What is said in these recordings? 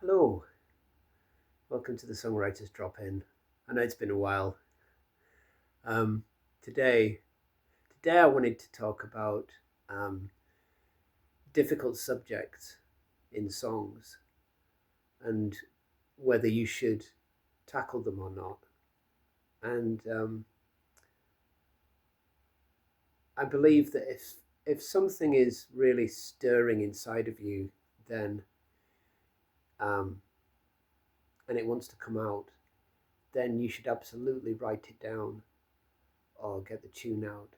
Hello, welcome to the Songwriters Drop In. I know it's been a while. Um, today, today I wanted to talk about um, difficult subjects in songs and whether you should tackle them or not. And I believe that if something is really stirring inside of you, then um, and it wants to come out, then you should absolutely write it down or get the tune out.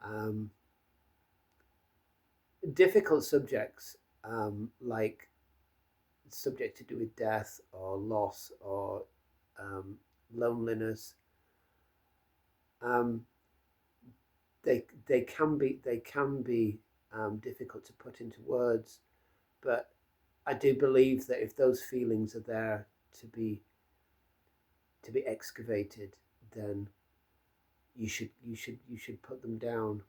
Um, Difficult subjects like subject to do with death or loss or um, loneliness, um, they can be difficult to put into words, but I do believe that if those feelings are there to be to be excavated, then you should put them down.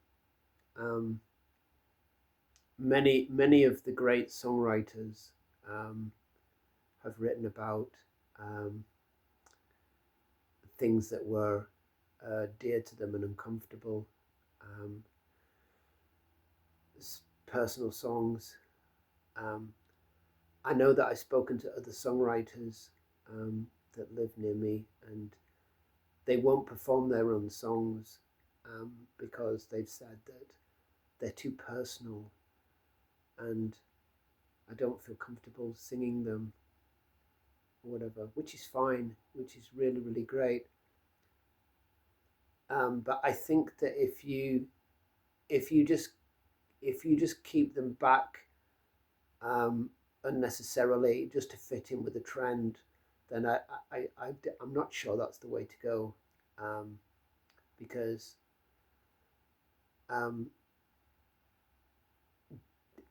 Um, many of the great songwriters um, have written about um, things that were dear to them and uncomfortable, um, personal songs. Um, I know that I've spoken to other songwriters that live near me, and they won't perform their own songs because they've said that they're too personal and I don't feel comfortable singing them or whatever, which is fine, which is really, really great. But I think that if you just if you just keep them back unnecessarily just to fit in with the trend, then I'm not sure that's the way to go, um, because um,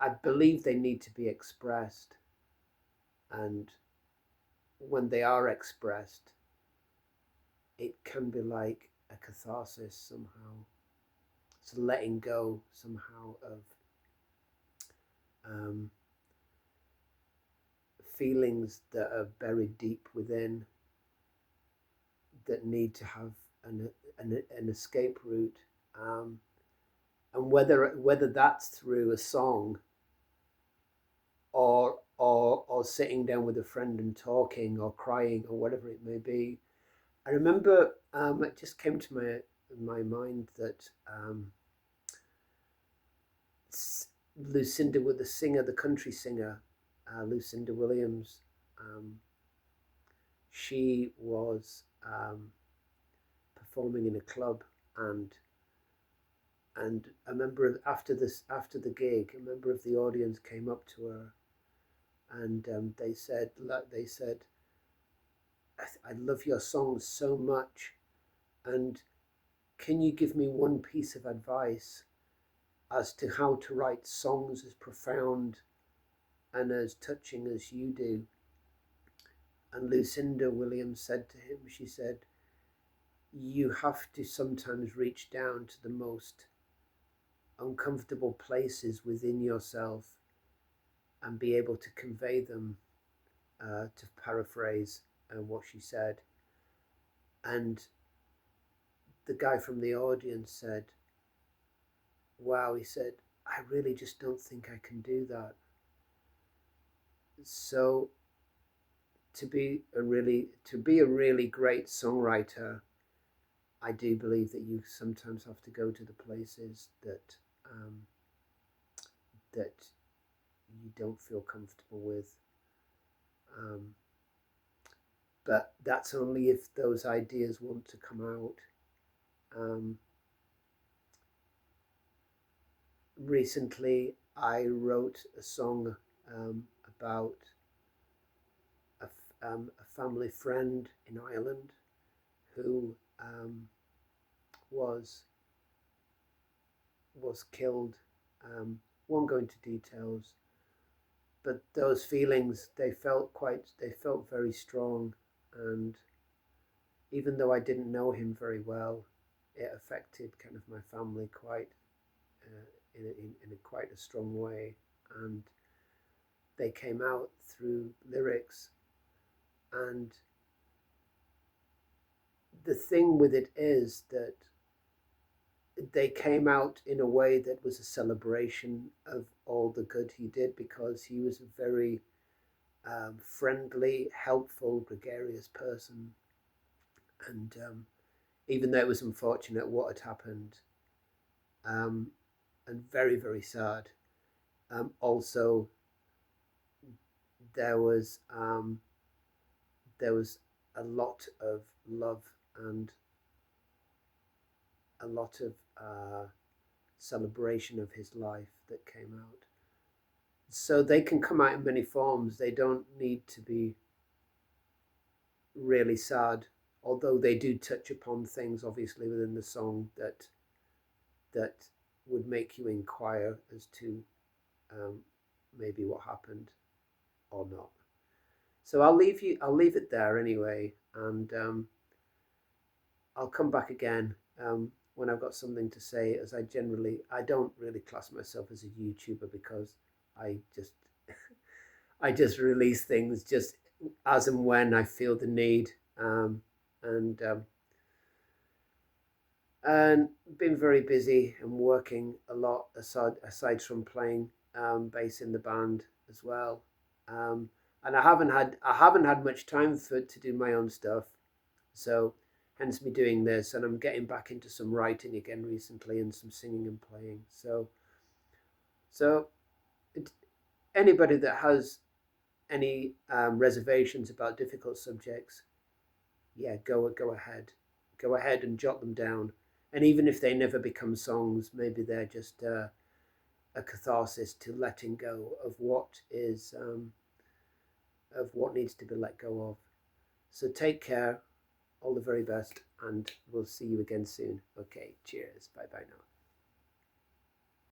I believe they need to be expressed, and when they are expressed, it can be like a catharsis somehow. It's a letting go somehow of um, feelings that are buried deep within that need to have an escape route, um, and whether that's through a song or sitting down with a friend and talking or crying or whatever it may be. I remember it just came to my mind that Lucinda, with the singer, the country singer, Lucinda Williams. Um, she was performing in a club, and a member of after the gig, a member of the audience came up to her, and they said, I love your songs so much, and can you give me one piece of advice as to how to write songs as profound and as touching as you do? And Lucinda Williams said to him, she said, you have to sometimes reach down to the most uncomfortable places within yourself and be able to convey them, to paraphrase what she said. And the guy from the audience said, wow, he said, I really just don't think I can do that. So to be a really great songwriter, I do believe that you sometimes have to go to the places that you don't feel comfortable with. Um, but that's only if those ideas want to come out. Um, Recently, I wrote a song about a family friend in Ireland who was was killed. Won't go into details, but those feelings they felt very strong, and even though I didn't know him very well, it affected kind of my family quite in a quite a strong way, and they came out through lyrics. And the thing with it is that they came out in a way that was a celebration of all the good he did, because he was a very friendly, helpful, gregarious person. And even though it was unfortunate what had happened, um, and very, very sad, also there was there was a lot of love and a lot of celebration of his life that came out. So they can come out in many forms. They don't need to be really sad, although they do touch upon things obviously within the song that would make you inquire as to maybe what happened or not. So I'll leave it there anyway, and I'll come back again when I've got something to say, as I don't really class myself as a YouTuber, because I just I just release things just as and when I feel the need, and and been very busy and working a lot aside from playing bass in the band as well. And I haven't had much time to do my own stuff, so hence me doing this. And I'm getting back into some writing again recently, and some singing and playing. So it, anybody that has any reservations about difficult subjects, yeah, go ahead and jot them down. And even if they never become songs, maybe they're just a catharsis to letting go of what needs to be let go of. So take care, all the very best, and we'll see you again soon. Okay, cheers, bye bye now.